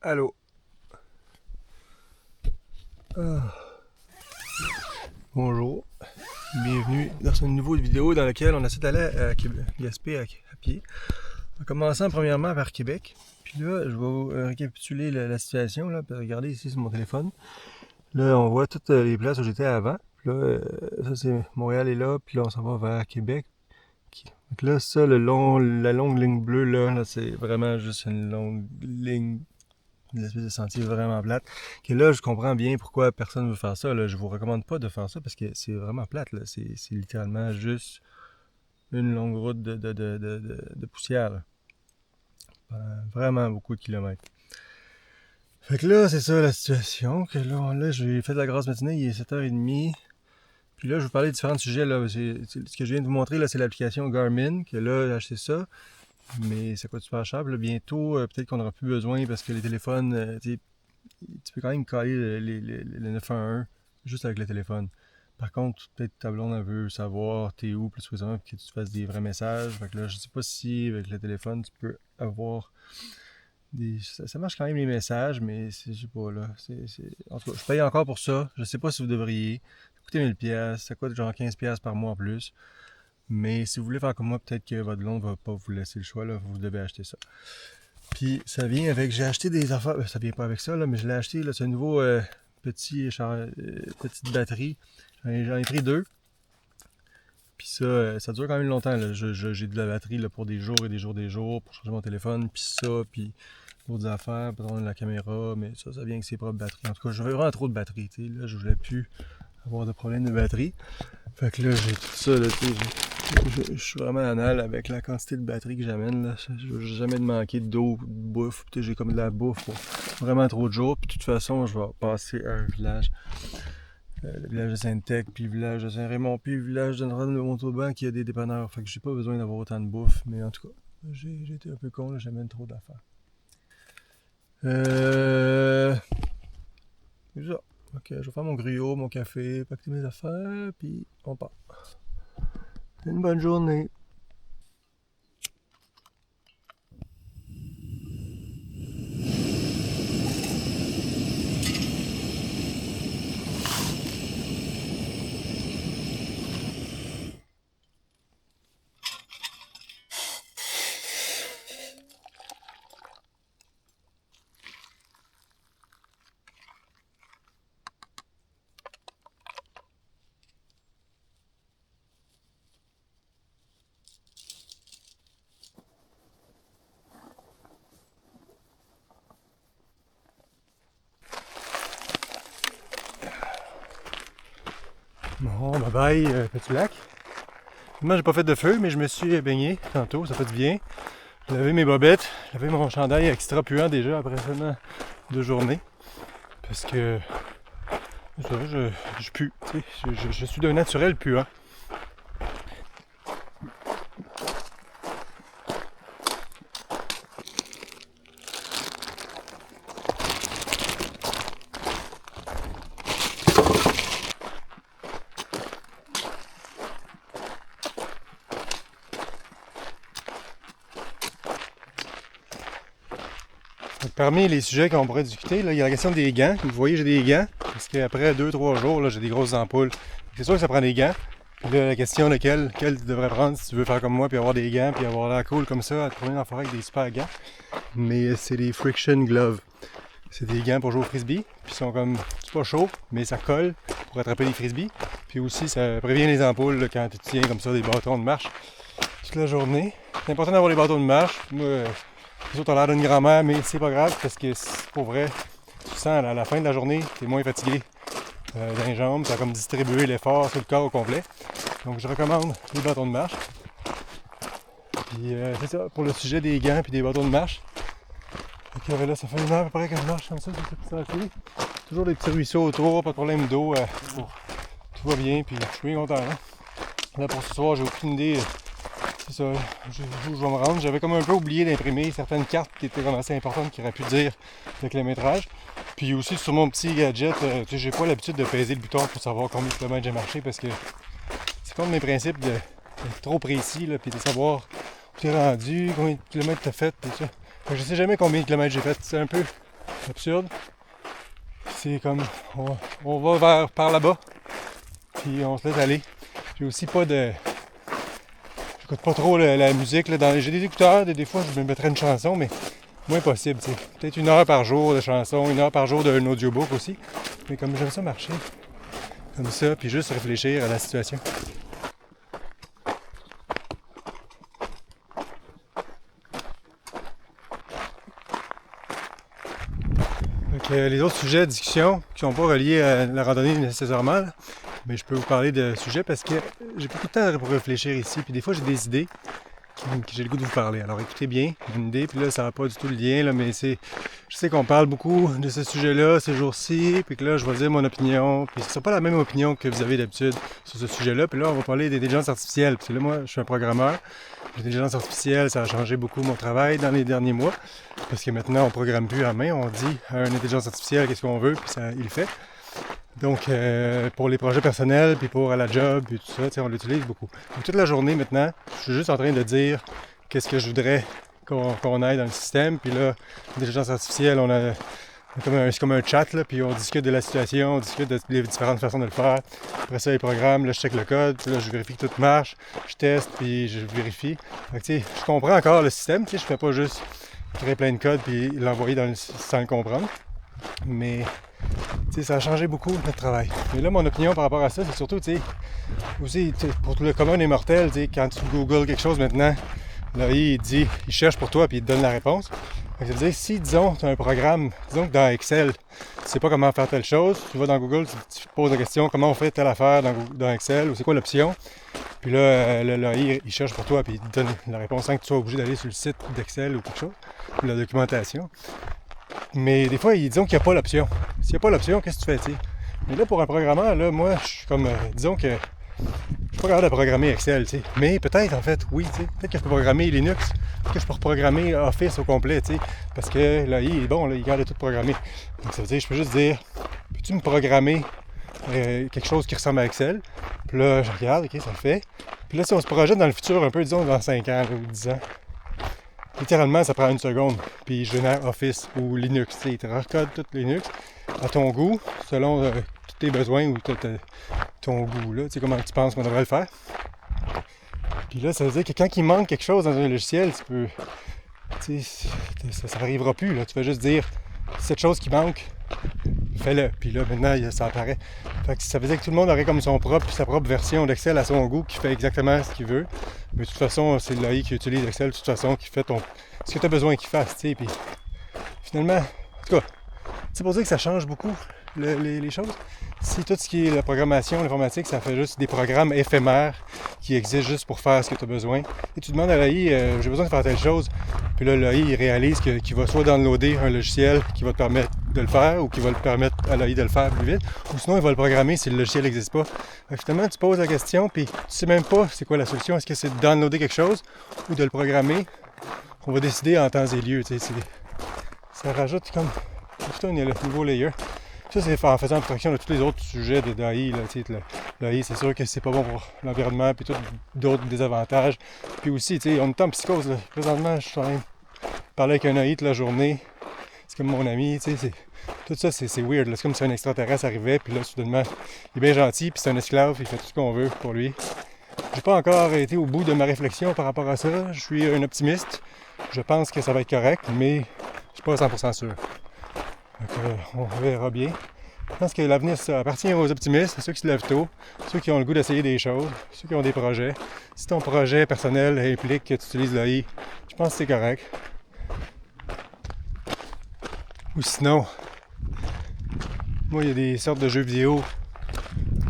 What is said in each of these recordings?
Allô. Ah. Bonjour. Bienvenue dans une nouvelle vidéo dans laquelle on essaie d'aller à Gaspé à pied. En commençant premièrement vers Québec. Puis là, je vais vous récapituler la situation. Là. Regardez ici sur mon téléphone. Là, on voit toutes les places où j'étais avant. Puis là, ça c'est Montréal est là. Puis là, on s'en va vers Québec. Donc là, ça, la longue ligne bleue, là c'est vraiment juste une longue ligne, une espèce de sentier vraiment plate. Que là, je comprends bien pourquoi personne veut faire ça. Là. Je vous recommande pas de faire ça parce que c'est vraiment plate. Là. C'est littéralement juste une longue route de poussière. Là. Vraiment beaucoup de kilomètres. Fait que là, c'est ça la situation. Que là j'ai fait la grasse matinée, il est 7h30. Puis là, je vais vous parler de différents sujets. Là. Ce que je viens de vous montrer, là, c'est l'application Garmin. Que là, j'ai acheté ça. Mais ça coûte super cher. Puis là, bientôt, peut-être qu'on n'aura plus besoin parce que les téléphones, tu peux quand même caler le 911 juste avec le téléphone. Par contre, peut-être ta blonde elle veut savoir t'es où plus précisément pour que tu te fasses des vrais messages. Fait que là, je sais pas si avec le téléphone tu peux avoir des. Ça marche quand même les messages, mais je sais pas là. En tout cas, je paye encore pour ça. Je sais pas si vous devriez. Ça coûte 1000$, ça coûte genre 15$ par mois en plus. Mais si vous voulez faire comme moi, peut-être que votre blonde va pas vous laisser le choix, là, vous devez acheter ça. Puis ça vient avec, j'ai acheté des affaires, ça vient pas avec ça, là, mais je l'ai acheté, là, c'est un nouveau petite batterie. J'en ai pris deux. Puis ça dure quand même longtemps. Là. J'ai de la batterie là, pour des jours et des jours et des jours pour changer mon téléphone. Puis ça, puis d'autres affaires, pour prendre la caméra. Mais ça vient avec ses propres batteries. En tout cas, j'avais vraiment trop de batterie. Là, je voulais plus avoir de problème de batterie. Fait que là, j'ai tout ça. Là, je suis vraiment anal avec la quantité de batterie que j'amène. Là. Je veux jamais manquer d'eau, de bouffe. J'ai comme de la bouffe pour vraiment trop de jours. Puis de toute façon, je vais passer à un village. Le village de Sainte-Tech, puis le village de Saint-Raymond, puis le village de Notre-Dame-de-Montauban qui a des dépanneurs. Fait que j'ai pas besoin d'avoir autant de bouffe, mais en tout cas, j'ai été un peu con, là, j'amène trop d'affaires. C'est ça. Ok, je vais faire mon griot, mon café, pacter mes affaires, puis on part. Une bonne journée. Bon, bye bye, petit lac. Moi, j'ai pas fait de feu, mais je me suis baigné tantôt, ça fait du bien. J'ai lavé mes bobettes, lavé mon chandail extra puant déjà après seulement 2 journées. Parce que je pue, tu sais, je suis d'un naturel puant. Donc, parmi les sujets qu'on pourrait discuter, là, il y a la question des gants. Vous voyez, j'ai des gants, parce qu'après 2-3 jours, là, j'ai des grosses ampoules. C'est sûr que ça prend des gants. Puis là, la question, quel tu devrais prendre si tu veux faire comme moi, puis avoir des gants, puis avoir l'air cool comme ça, à te promener dans la forêt avec des super gants. Mais c'est des friction gloves. C'est des gants pour jouer au frisbee, puis ils sont comme, c'est pas chaud, mais ça colle pour attraper les frisbees. Puis aussi, ça prévient les ampoules là, quand tu tiens comme ça des bâtons de marche toute la journée. C'est important d'avoir les bâtons de marche. Moi, les autres ont l'air d'une grand-mère, mais c'est pas grave parce que pour vrai, tu sens à la fin de la journée, tu es moins fatigué dans les jambes, tu as comme distribué l'effort sur le corps au complet. Donc je recommande les bâtons de marche. Puis c'est ça, pour le sujet des gants et des bâtons de marche. Donc là, ça fait une heure à peu près que je marche comme ça, c'est tranquille. Toujours des petits ruisseaux autour, pas de problème d'eau. Tout va bien, puis je suis bien content. Hein? Là pour ce soir, j'ai aucune idée. C'est ça, où je vais me rendre. J'avais comme un peu oublié d'imprimer certaines cartes qui étaient vraiment assez importantes, qui auraient pu dire le kilométrage. Puis aussi sur mon petit gadget, j'ai pas l'habitude de peser le bouton pour savoir combien de kilomètres j'ai marché parce que c'est comme mes principes d'être trop précis, là, puis de savoir où t'es rendu, combien de kilomètres t'as fait, tout ça. Je sais jamais combien de kilomètres j'ai fait. C'est un peu absurde. C'est comme, on va par là-bas, puis on se laisse aller. J'ai aussi pas de... J'écoute pas trop la musique. J'ai des écouteurs, des fois je me mettrais une chanson, mais moins possible, tu sais. Peut-être 1 heure par jour de chanson, 1 heure par jour d'un audiobook aussi. Mais comme j'aime ça marcher, comme ça, puis juste réfléchir à la situation. Donc, les autres sujets de discussion qui ne sont pas reliés à la randonnée nécessairement, là, mais je peux vous parler de sujets parce que j'ai beaucoup de temps pour réfléchir ici, puis des fois j'ai des idées que j'ai le goût de vous parler. Alors écoutez bien, j'ai une idée, puis là ça n'a pas du tout le lien, là, mais je sais qu'on parle beaucoup de ce sujet-là ces jours-ci, puis que là je vais dire mon opinion, puis ce ne sera pas la même opinion que vous avez d'habitude sur ce sujet-là, puis là on va parler d'intelligence artificielle, parce que là moi je suis un programmeur, l'intelligence artificielle ça a changé beaucoup mon travail dans les derniers mois, parce que maintenant on ne programme plus à main, on dit à une intelligence artificielle qu'est-ce qu'on veut, puis il le fait. Donc, pour les projets personnels, puis pour à la job, puis tout ça, on l'utilise beaucoup. Donc, toute la journée maintenant, je suis juste en train de dire qu'est-ce que je voudrais qu'on aille dans le système. Puis là, l'intelligence artificielle, c'est comme un chat, là, puis on discute de la situation, on discute des différentes façons de le faire. Après ça, les programmes, là, je check le code, puis là, je vérifie que tout marche, je teste, puis je vérifie. Donc, je comprends encore le système, je fais pas juste créer plein de code puis l'envoyer sans le comprendre. Mais ça a changé beaucoup notre travail. Mais là, mon opinion par rapport à ça, c'est surtout, aussi, pour le commun des mortels, quand tu googles quelque chose maintenant, là, il cherche pour toi puis il te donne la réponse. Ça veut dire, si, disons, tu as un programme, disons que dans Excel, tu sais pas comment faire telle chose, tu vas dans Google, tu te poses la question, comment on fait telle affaire dans Excel, ou c'est quoi l'option, puis là, il cherche pour toi puis il te donne la réponse sans que tu sois obligé d'aller sur le site d'Excel ou quelque chose, ou la documentation. Mais des fois, disons qu'il n'y a pas l'option. S'il n'y a pas l'option, qu'est-ce que tu fais, Mais là, pour un programmeur, là, moi, je suis comme, disons que je suis pas capable de programmer Excel, Mais peut-être, en fait, oui, peut-être que je peux programmer Linux, peut-être que je peux reprogrammer Office au complet, parce que là, il est bon, là, il garde tout programmé. Donc, ça veut dire, je peux juste dire, peux-tu me programmer quelque chose qui ressemble à Excel? Puis là, je regarde, OK, ça le fait. Puis là, si on se projette dans le futur un peu, disons, dans 5 ans, là, ou 10 ans, littéralement, ça prend 1 seconde, puis je génère Office ou Linux. Tu recode tout Linux à ton goût, selon tous tes besoins ou ton goût, là, comment tu penses qu'on devrait le faire. Puis là, ça veut dire que quand il manque quelque chose dans un logiciel, ça n'arrivera plus. Là. Tu vas juste dire, cette chose qui manque, fais-le. Puis là, maintenant, ça apparaît. Fait que ça veut dire que tout le monde aurait comme sa propre version d'Excel à son goût, qui fait exactement ce qu'il veut. Mais de toute façon, c'est l'AI qui utilise Excel, de toute façon, qui fait ce que tu as besoin qu'il fasse, Puis finalement, en tout cas, c'est pour dire que ça change beaucoup les choses. Si tout ce qui est la programmation, l'informatique, ça fait juste des programmes éphémères qui existent juste pour faire ce que tu as besoin. Et tu demandes à l'AI, j'ai besoin de faire telle chose. Puis là, l'AI, il réalise qu'il va soit downloader un logiciel qui va te permettre de le faire ou qui va le permettre à l'AI de le faire plus vite. Ou sinon, il va le programmer si le logiciel n'existe pas. Donc, finalement, tu poses la question, puis tu sais même pas c'est quoi la solution. Est-ce que c'est de downloader quelque chose ou de le programmer? On va décider en temps et lieu. Ça rajoute comme tout un nouveau layer. Ça, c'est en faisant abstraction de tous les autres sujets de l'AI. L'AI, c'est sûr que c'est pas bon pour l'environnement, puis d'autres désavantages. Puis aussi, on est en psychose. Là. Présentement, je suis en train de parler avec un AI toute la journée. C'est comme mon ami, tout ça, c'est weird. C'est comme si un extraterrestre arrivait, puis là, soudainement, il est bien gentil, puis c'est un esclave, il fait tout ce qu'on veut pour lui. J'ai pas encore été au bout de ma réflexion par rapport à ça. Je suis un optimiste. Je pense que ça va être correct, mais je suis pas 100% sûr. Donc, on verra bien. Je pense que l'avenir, ça appartient aux optimistes, à ceux qui se lèvent tôt, ceux qui ont le goût d'essayer des choses, ceux qui ont des projets. Si ton projet personnel implique que tu utilises l'AI, je pense que c'est correct. Ou sinon, moi, il y a des sortes de jeux vidéo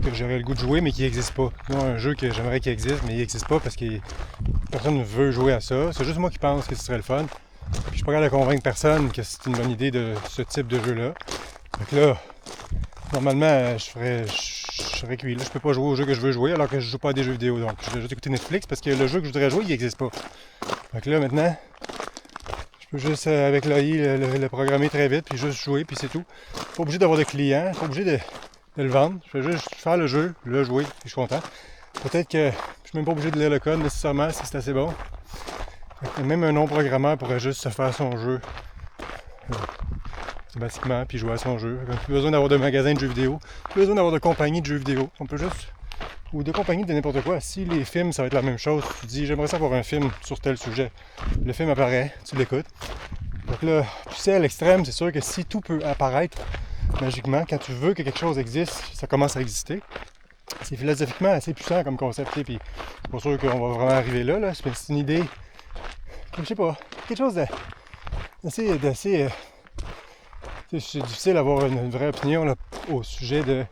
que j'aurais le goût de jouer, mais qui n'existent pas. Moi, un jeu que j'aimerais qu'il existe, mais il n'existe pas parce que personne ne veut jouer à ça. C'est juste moi qui pense que ce serait le fun. Puis je suis pas capable de convaincre personne que c'est une bonne idée de ce type de jeu-là. Donc là, normalement, je serais cuit. Là, je peux pas jouer au jeu que je veux jouer alors que je joue pas à des jeux vidéo. Donc je vais juste écouter Netflix parce que le jeu que je voudrais jouer, il n'existe pas. Donc là, maintenant, je peux juste, avec l'AI, le programmer très vite, puis juste jouer, puis c'est tout. Pas obligé d'avoir de clients, pas obligé de le vendre. Je vais juste faire le jeu, le jouer, puis je suis content. Peut-être que je suis même pas obligé de lire le code nécessairement si c'est assez bon. Même un non-programmeur pourrait juste se faire son jeu automatiquement, puis jouer à son jeu. On n'a plus besoin d'avoir de magasin de jeux vidéo, plus besoin d'avoir de compagnie de jeux vidéo. On peut juste, ou de compagnie de n'importe quoi. Si les films, ça va être la même chose, tu dis j'aimerais savoir un film sur tel sujet. Le film apparaît, tu l'écoutes. Donc là, poussé à l'extrême, c'est sûr que si tout peut apparaître magiquement, quand tu veux que quelque chose existe, ça commence à exister. C'est philosophiquement assez puissant comme concept, puis c'est pas sûr qu'on va vraiment arriver là. C'est une idée, je sais pas, quelque chose d'assez c'est difficile d'avoir une vraie opinion là, au sujet de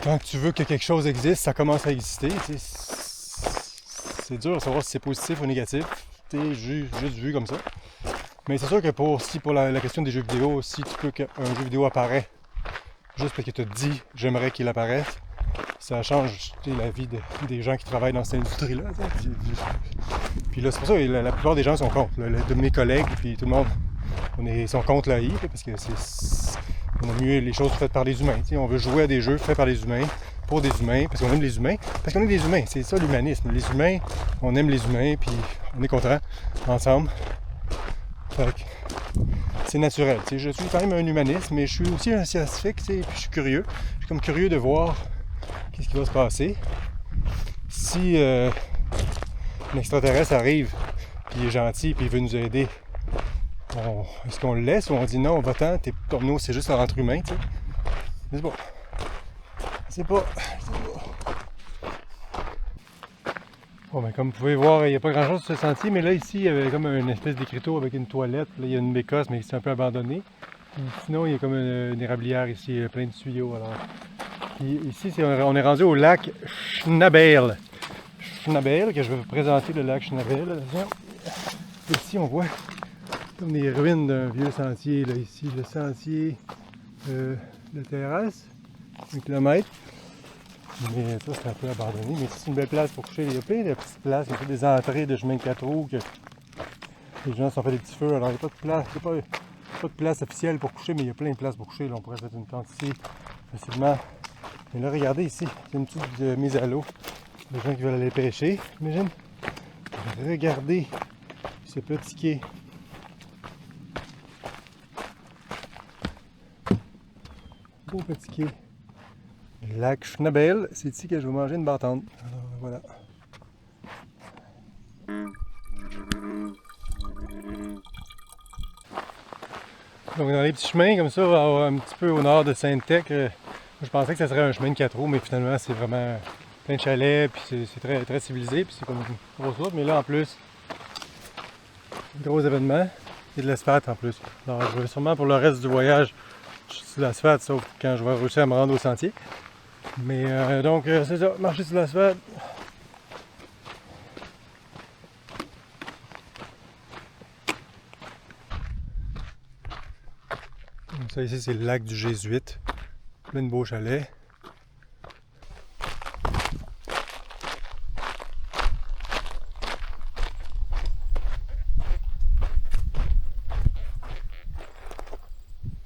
quand tu veux que quelque chose existe, ça commence à exister. C'est dur de savoir si c'est positif ou négatif, juste vu comme ça. Mais c'est sûr que pour la question des jeux vidéo, si tu peux qu'un jeu vidéo apparaît juste parce que tu te dis j'aimerais qu'il apparaisse, ça change la vie des gens qui travaillent dans cette industrie-là. Puis là, c'est pour ça que la plupart des gens sont contre. De mes collègues, puis tout le monde, sont contre l'AI, parce que on aime mieux les choses faites par les humains. On veut jouer à des jeux faits par les humains, pour des humains, parce qu'on aime les humains. Parce qu'on est des humains, c'est ça l'humanisme. Les humains, on aime les humains, puis on est contents ensemble. Fait que c'est naturel. Je suis quand même un humaniste, mais je suis aussi un scientifique, puis je suis curieux. Je suis comme curieux de voir qu'est-ce qui va se passer. Si un extraterrestre arrive, puis il est gentil, puis il veut nous aider, est-ce qu'on le laisse ou on dit non, va-t'en, pour nous c'est juste un entre humain, tu sais. Mais bon, c'est pas. Bon, ben, comme vous pouvez voir, il n'y a pas grand-chose sur ce sentier, mais là, ici, il y avait comme une espèce d'écriteau avec une toilette. Là, il y a une bécasse, mais c'est un peu abandonné. Puis, sinon, il y a comme une érablière ici, plein de tuyaux. Alors. Puis, ici, on est rendu au lac Schnabel. Schnabel, que je vais vous présenter le lac Schnabel. Ici, on voit comme des ruines d'un vieux sentier. Là, ici, le sentier de terrasse, 1 kilomètre. Mais ça, c'est un peu abandonné. Mais c'est une belle place pour coucher. Il y a plein de petites places. Il y a des entrées de chemin de 4 roues que les gens se sont fait des petits feux. Alors, il n'y a pas de place. Il n'y a pas de place officielle pour coucher, mais il y a plein de places pour coucher. Là, on pourrait mettre une tente ici facilement. Mais là, regardez ici. C'est une petite mise à l'eau. Les gens qui veulent aller pêcher, j'imagine. Regardez ce petit quai. Beau petit quai. Lac Schnabel, c'est ici que je vais manger une bâtante. Alors voilà. Donc dans les petits chemins comme ça, un petit peu au nord de Sainte-Tech, je pensais que ça serait un chemin de 4 roues, mais finalement c'est vraiment plein de chalets, puis c'est très, très civilisé, puis c'est comme une grosse route, mais là en plus, gros événement, et de l'asphalte en plus. Alors je vais sûrement pour le reste du voyage sur l'asphalte, sauf quand je vais réussir à me rendre au sentier. Mais donc c'est ça, marcher sur l'asphalte. Donc ça ici c'est le lac du Jésuite, plein de beaux chalets.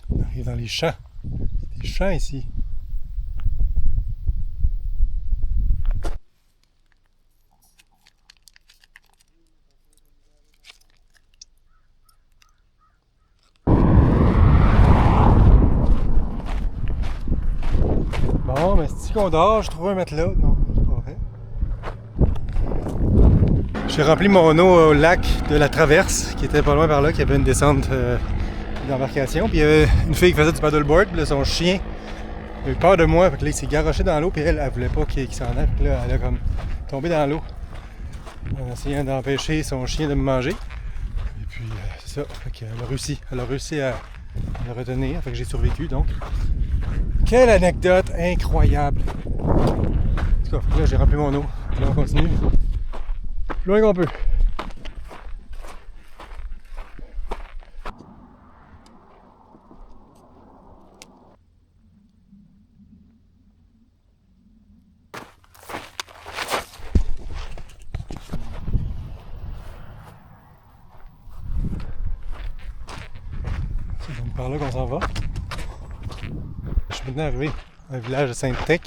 On arrive dans les champs, des champs ici. Bon, mais c'est qu'on dort, je trouve un matelas. Non, c'est pas vrai. J'ai rempli mon eau au lac de la Traverse, qui était pas loin par là, qui avait une descente d'embarcation. Puis il y avait une fille qui faisait du paddleboard, puis là, son chien a eu peur de moi, fait que là, il s'est garoché dans l'eau, puis elle voulait pas qu'il s'en aille. Puis là, elle a comme tombé dans l'eau en essayant d'empêcher son chien de me manger. Et puis, c'est ça, fait qu'elle a réussi à le retenir, fait que j'ai survécu donc. Quelle anecdote incroyable! En tout cas, là j'ai rempli mon eau. Là on continue. Plus loin qu'on peut. C'est donc par là qu'on s'en va. Je suis maintenant arrivé à un village de Sainte-Tech.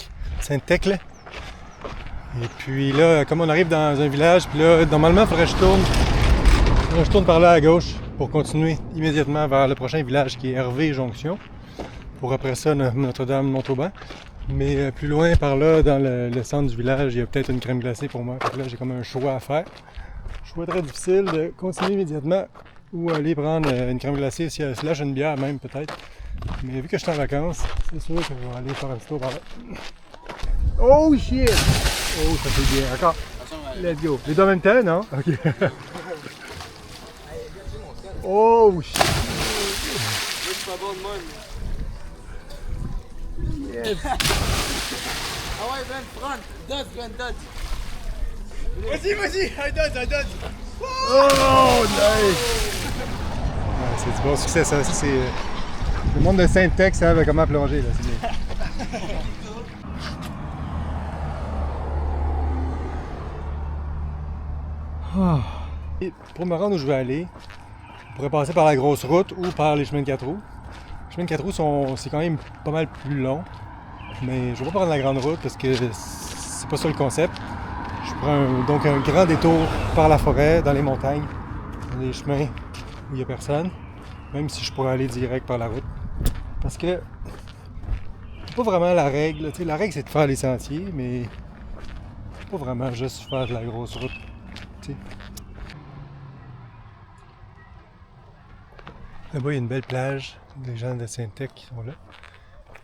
Et puis là, comme on arrive dans un village, puis là, normalement, il faudrait que je tourne par là à gauche. pour continuer immédiatement vers le prochain village qui est Hervé Jonction. Pour après ça, Notre-Dame-Montauban. Mais plus loin par là, dans le centre du village, il y a peut-être une crème glacée pour moi. Donc là, j'ai comme un choix à faire. Choix très difficile de continuer immédiatement ou aller prendre une crème glacée, slash une bière même peut-être. Mais vu que je suis en vacances, c'est sûr que je vais aller faire un petit tour par là. Oh shit! Oh, ça fait bien. Encore. Let's go. Les deux en même temps, non? Ok. Oh shit! Yes! Ah ouais, ben, front, dodge. Vas-y, I dodge. Oh, nice! Ouais, c'est du bon succès, ça. C'est le monde de Saint-Tex savent comment plonger, là. C'est bien. Et pour me rendre où je veux aller, je pourrais passer par la grosse route ou par les chemins de 4 roues. Les chemins de 4 roues, c'est quand même pas mal plus long. Mais je ne vais pas prendre la grande route parce que c'est pas ça le concept. Je prends donc un grand détour par la forêt, dans les montagnes, dans des chemins où il n'y a personne, même si je pourrais aller direct par la route. Parce que c'est pas vraiment la règle. Tu sais, la règle c'est de faire les sentiers, mais c'est pas vraiment juste faire de la grosse route. Tu sais. Là-bas, il y a une belle plage, les gens de Saint-Tech qui sont là.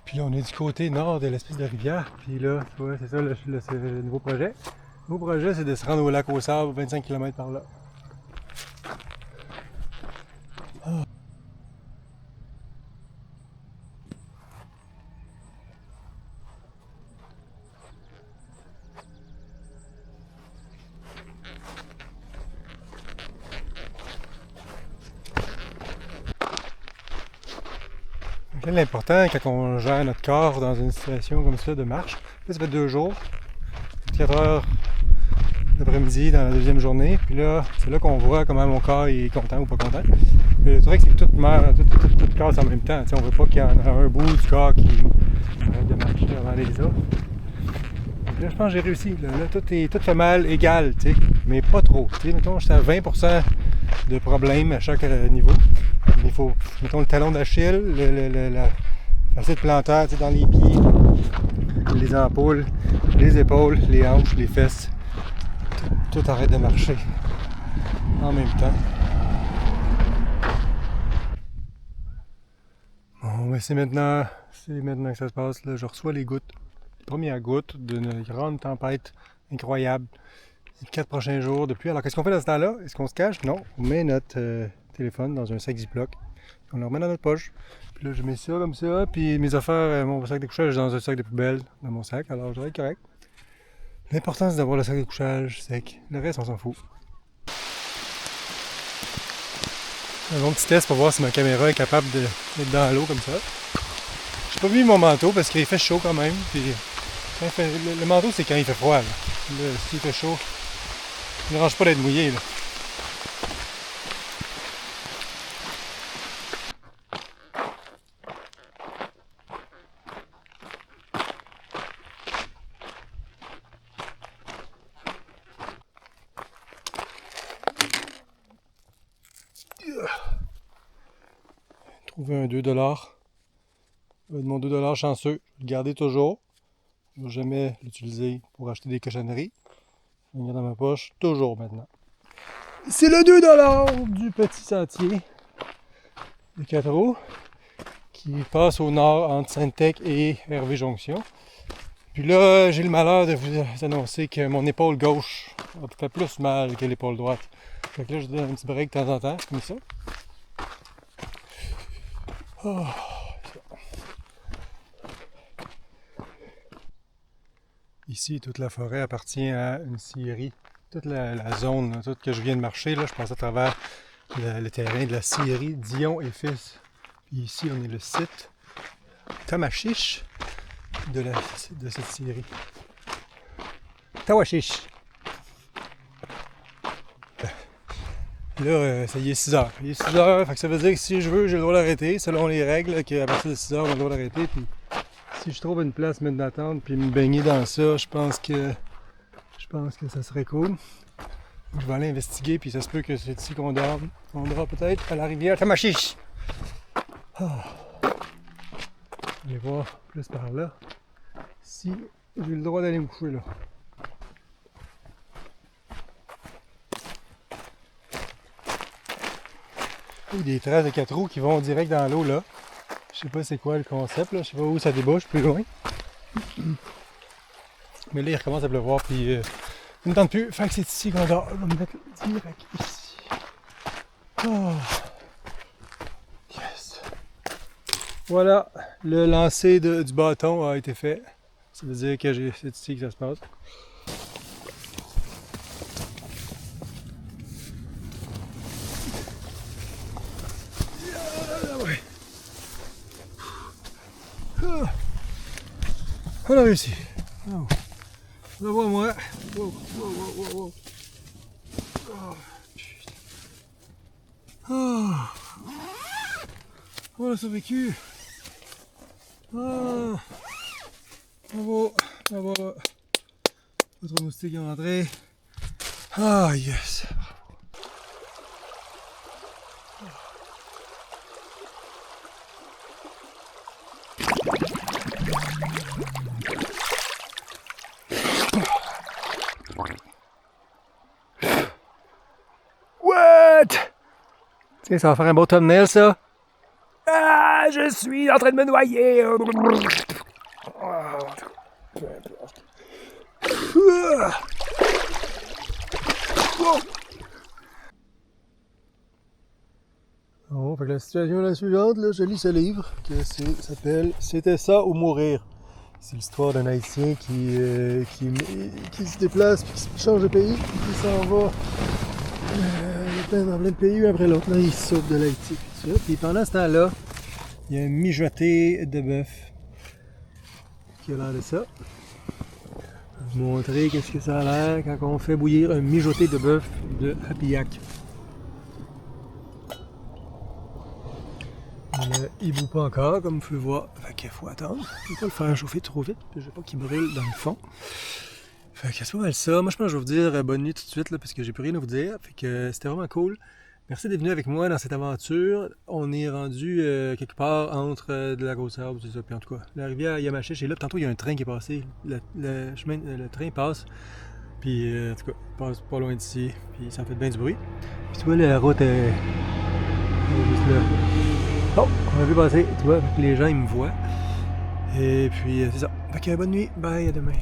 Puis là, on est du côté nord de l'espèce de rivière. Puis là, tu vois, c'est ça le nouveau projet. Le nouveau projet, c'est de se rendre au lac aux Sables, 25 km par là. Ah. Donc là, l'important, quand on gère notre corps dans une situation comme ça de marche, là, ça fait 2 jours, 4 heures d'après-midi dans la deuxième journée, puis là, c'est là qu'on voit comment mon corps est content ou pas content. Le truc, c'est que tout casse en même temps. T'sais, on veut pas qu'il y en ait un bout du corps qui arrête de marcher avant les autres. Donc là, je pense que j'ai réussi. Là, tout fait mal égal, mais pas trop. Mettons, j'étais à 20% de problème à chaque niveau. Il faut, mettons, le talon d'Achille, la facette plantaire dans les pieds, les ampoules, les épaules, les hanches, les fesses. Tout arrête de marcher en même temps. Bon, mais c'est maintenant que ça se passe. Là. Je reçois les gouttes, les premières gouttes d'une grande tempête incroyable. Les 4 prochains jours de pluie. Alors, qu'est-ce qu'on fait dans ce temps-là? Est-ce qu'on se cache? Non. On met notre téléphone dans un sac Ziploc. On le remet dans notre poche. Puis là, je mets ça comme ça. Puis mes affaires, mon sac de couchage, dans un sac de poubelle, dans mon sac. Alors, je vais être correct. L'important, c'est d'avoir le sac de couchage sec. Le reste, on s'en fout. Un bon petit test pour voir si ma caméra est capable d'être dans l'eau comme ça. J'ai pas mis mon manteau parce qu'il fait chaud quand même. Puis le manteau, c'est quand il fait froid. Là, s'il fait chaud, il ne dérange pas d'être mouillé. Là. Trouver un 2$. De mon 2$ chanceux, je le garder toujours. Je ne vais jamais l'utiliser pour acheter des cochonneries. Je le garde dans ma poche toujours maintenant. C'est le 2$ du petit sentier de 4 roues qui passe au nord entre Sainte-Tech et Hervé Jonction. Puis là, j'ai le malheur de vous annoncer que mon épaule gauche fait plus mal que l'épaule droite. Fait que là, je donne un petit break de temps en temps, comme ça. Oh. Ici, toute la forêt appartient à une scierie. Toute la zone, toute que je viens de marcher, là, je passe à travers le terrain de la scierie Dion et Fils. Puis ici, on est le site Tamachiche de cette scierie. Tawachiche. Là, ça y est 6 heures. Il est 6 heures, fait que ça veut dire que si je veux, j'ai le droit d'arrêter, selon les règles, qu'à partir de 6 heures, on a le droit d'arrêter. Puis si je trouve une place mettre d'attente puis me baigner dans ça, je pense que ça serait cool. Je vais aller investiguer, puis ça se peut que c'est ici qu'on dort. On dort peut-être à la rivière Tamachiche. Ah. Je vais voir plus par là. Si j'ai le droit d'aller me coucher là. Il y a des traces de 4 roues qui vont direct dans l'eau là. Je sais pas c'est quoi le concept là. Je sais pas où ça débouche plus loin. Mais là il recommence à pleuvoir puis je ne tente plus. Fait que c'est ici qu'on dort. Je vais me mettre direct ici. Oh. Yes. Voilà, le lancer du bâton a été fait. Ça veut dire que c'est ici que ça se passe. On a réussi. Oh. Revois-moi. Wow, wow, wow, wow, wow. Oh, putain. Oh. On a survécu. Oh. Bravo. Bravo. Votre moustique est rentré. Ah, yes. What? Tiens, ça va faire un beau thumbnail, ça. Ah, je suis en train de me noyer. Peu importe. Bon, fait que la situation est la suivante, là, je lis ce livre qui s'appelle C'était ça ou mourir. C'est l'histoire d'un Haïtien qui se déplace, puis qui change de pays, puis qui s'en va dans plein de pays après l'autre. Là, il saute de l'Haïti, puis tout ça. Puis pendant ce temps-là, il y a un mijoté de bœuf qui a l'air de ça. Je vais vous montrer qu'est-ce que ça a l'air quand on fait bouillir un mijoté de bœuf de Hapillac. Il bout pas encore, comme vous pouvez le voir. Fait qu'il faut attendre. Il faut pas le faire chauffer trop vite, puis je veux pas qu'il brûle dans le fond. Fait que c'est pas mal ça. Moi, je pense que je vais vous dire bonne nuit tout de suite, là, parce que j'ai plus rien à vous dire. Fait que c'était vraiment cool. Merci d'être venu avec moi dans cette aventure. On est rendu quelque part entre de la Grosse-Herbe, c'est ça. Puis en tout cas, la rivière Yamachiche est là. Puis tantôt, il y a un train qui est passé. Le train passe. Puis en tout cas, il passe pas loin d'ici. Puis ça fait bien du bruit. Puis tu vois, la route est juste là. Oh, on a vu passer, tu vois, les gens ils me voient. Et puis c'est ça. Fait que bonne nuit, bye, à demain.